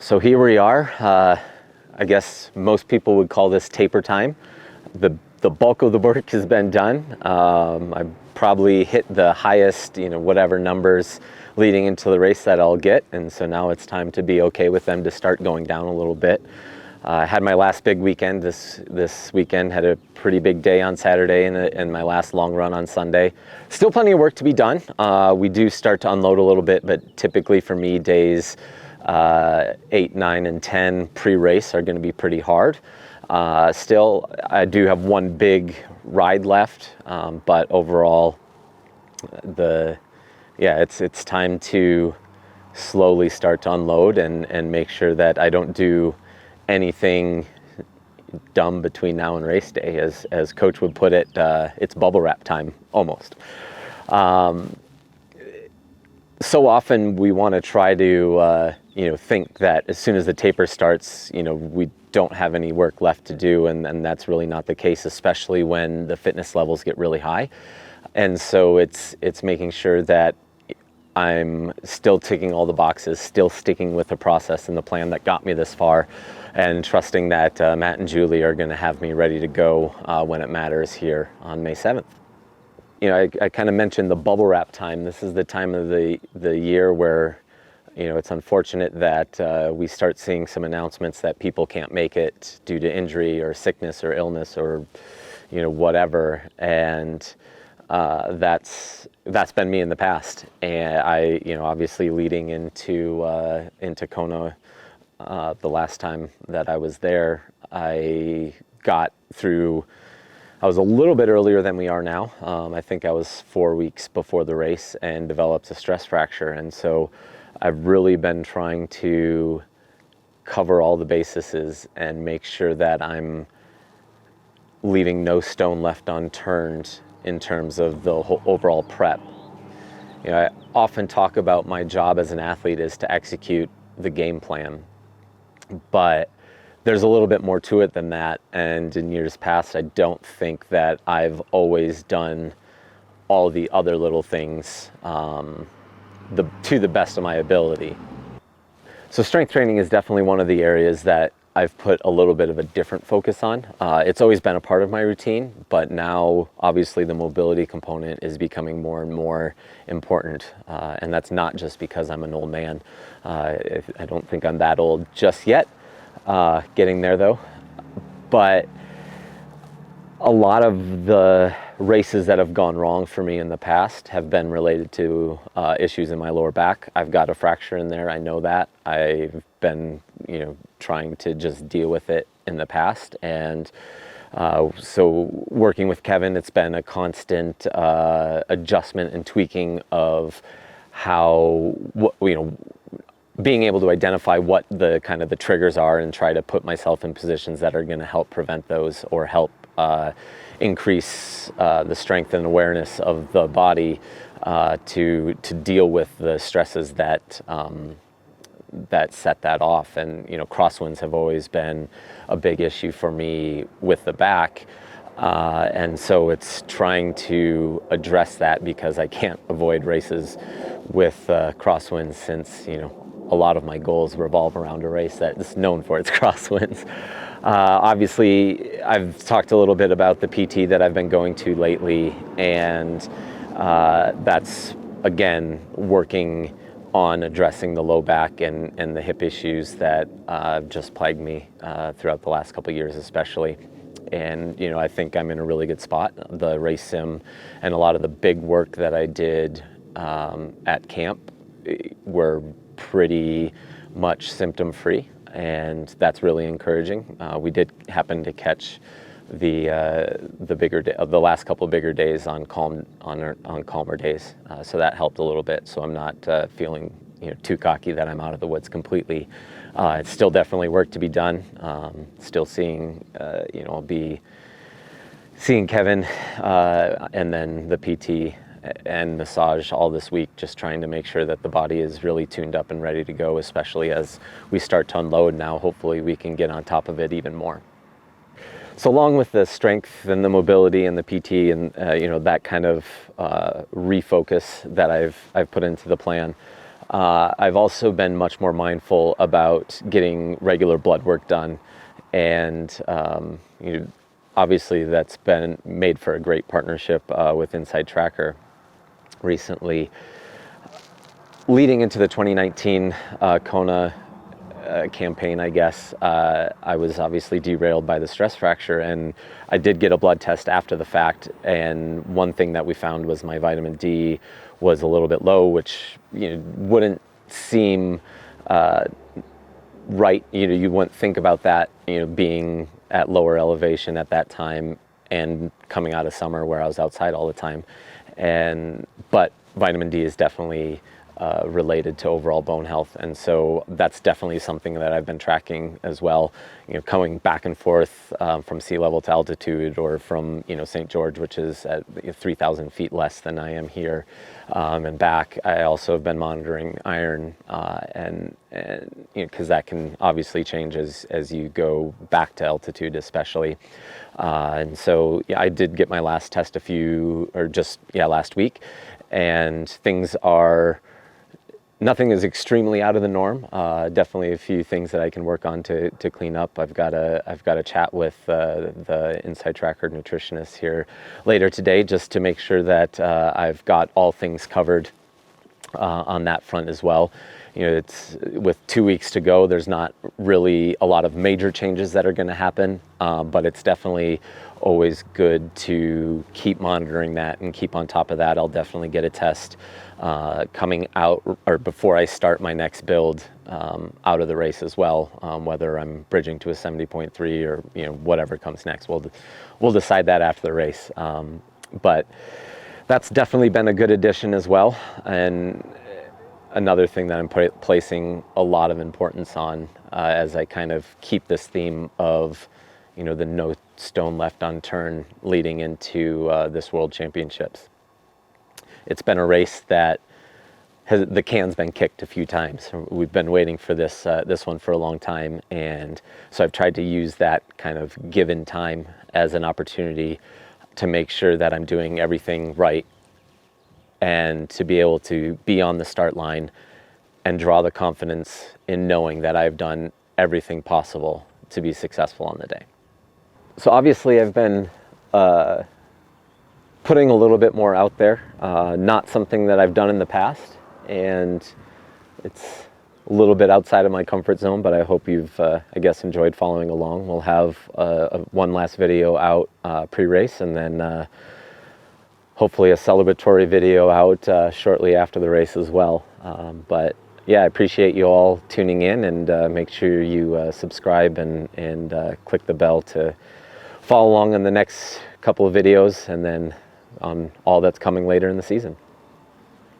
So here we are. I guess most people would call this taper time. The bulk of the work has been done. I probably hit the highest, whatever numbers leading into the race that I'll get, and so now it's time to be okay with them to start going down a little bit. I had my last big weekend this weekend, had a pretty big day on Saturday and my last long run on Sunday. Still plenty of work to be done. We do start to unload a little bit, but typically for me, days 8, 9, and 10 pre-race are going to be pretty hard. Still, I do have one big ride left, but overall, it's time to slowly start to unload and make sure that I don't do anything dumb between now and race day. As Coach would put it, it's bubble wrap time almost. So often we want to try to think that as soon as the taper starts, we don't have any work left to do, and that's really not the case, especially when the fitness levels get really high. And so it's making sure that I'm still ticking all the boxes, still sticking with the process and the plan that got me this far, and trusting that Matt and Julie are going to have me ready to go when it matters here on May 7th. I kind of mentioned the bubble wrap time. This is the time of the year where it's unfortunate that we start seeing some announcements that people can't make it due to injury or sickness or illness or whatever, and that's been me in the past. And I obviously leading into Kona, the last time that I was there, I was a little bit earlier than we are now. I think I was 4 weeks before the race and developed a stress fracture. And so I've really been trying to cover all the bases and make sure that I'm leaving no stone left unturned in terms of the whole overall prep. I often talk about my job as an athlete is to execute the game plan, but there's a little bit more to it than that. And in years past, I don't think that I've always done all the other little things to the best of my ability. So strength training is definitely one of the areas that I've put a little bit of a different focus on. It's always been a part of my routine, but now obviously the mobility component is becoming more and more important. And that's not just because I'm an old man. I don't think I'm that old just yet. Getting there though. But a lot of the races that have gone wrong for me in the past have been related to issues in my lower back. I've got a fracture in there, I know that. I've been, trying to just deal with it in the past. And so working with Kevin, it's been a constant adjustment and tweaking of how, being able to identify what the kind of the triggers are and try to put myself in positions that are going to help prevent those or help increase the strength and awareness of the body to deal with the stresses that set that off. And crosswinds have always been a big issue for me with the back, and so it's trying to address that because I can't avoid races with crosswinds, since a lot of my goals revolve around a race that is known for its crosswinds. Obviously, I've talked a little bit about the PT that I've been going to lately, and that's, again, working on addressing the low back and the hip issues that just plagued me throughout the last couple of years especially. And, I think I'm in a really good spot. The race sim and a lot of the big work that I did at camp were pretty much symptom-free, and that's really encouraging. We did happen to catch the bigger day, the last couple of bigger days on calmer days, so that helped a little bit. So I'm not feeling too cocky that I'm out of the woods completely. It's still definitely work to be done. Still seeing I'll be seeing Kevin and then the PT and massage all this week, just trying to make sure that the body is really tuned up and ready to go, especially as we start to unload now. Hopefully we can get on top of it even more. So along with the strength and the mobility and the PT and that kind of refocus that I've put into the plan, I've also been much more mindful about getting regular blood work done, and obviously that's been made for a great partnership with Inside Tracker recently. Leading into the 2019 Kona campaign, I guess, I was obviously derailed by the stress fracture, and I did get a blood test after the fact, and one thing that we found was my vitamin D was a little bit low, which wouldn't seem right. You wouldn't think about that, being at lower elevation at that time and coming out of summer where I was outside all the time. But vitamin D is definitely related to overall bone health, and so that's definitely something that I've been tracking as well. Coming back and forth from sea level to altitude, or from St. George, which is at 3,000 feet less than I am here, and back. I also have been monitoring iron, and because that can obviously change as you go back to altitude, especially. And so I did get my last test last week, and nothing is extremely out of the norm. Definitely a few things that I can work on to clean up. I've got a chat with the Inside Tracker nutritionist here later today, just to make sure that I've got all things covered on that front as well. It's with 2 weeks to go. There's not really a lot of major changes that are going to happen, but it's definitely always good to keep monitoring that and keep on top of that. I'll definitely get a test coming out or before I start my next build out of the race as well, whether I'm bridging to a 70.3 or whatever comes next. We'll decide that after the race, but that's definitely been a good addition as well. And another thing that I'm placing a lot of importance on as I kind of keep this theme of the no stone left unturned leading into this World Championships. It's been a race that the can's been kicked a few times. We've been waiting for this one for a long time, and so I've tried to use that kind of given time as an opportunity to make sure that I'm doing everything right, and to be able to be on the start line and draw the confidence in knowing that I've done everything possible to be successful on the day. So obviously I've been putting a little bit more out there, not something that I've done in the past, and it's a little bit outside of my comfort zone, but I hope you've, enjoyed following along. We'll have one last video out pre-race, and then hopefully a celebratory video out shortly after the race as well. But yeah, I appreciate you all tuning in, and make sure you subscribe and click the bell to follow along on the next couple of videos, and then on all that's coming later in the season.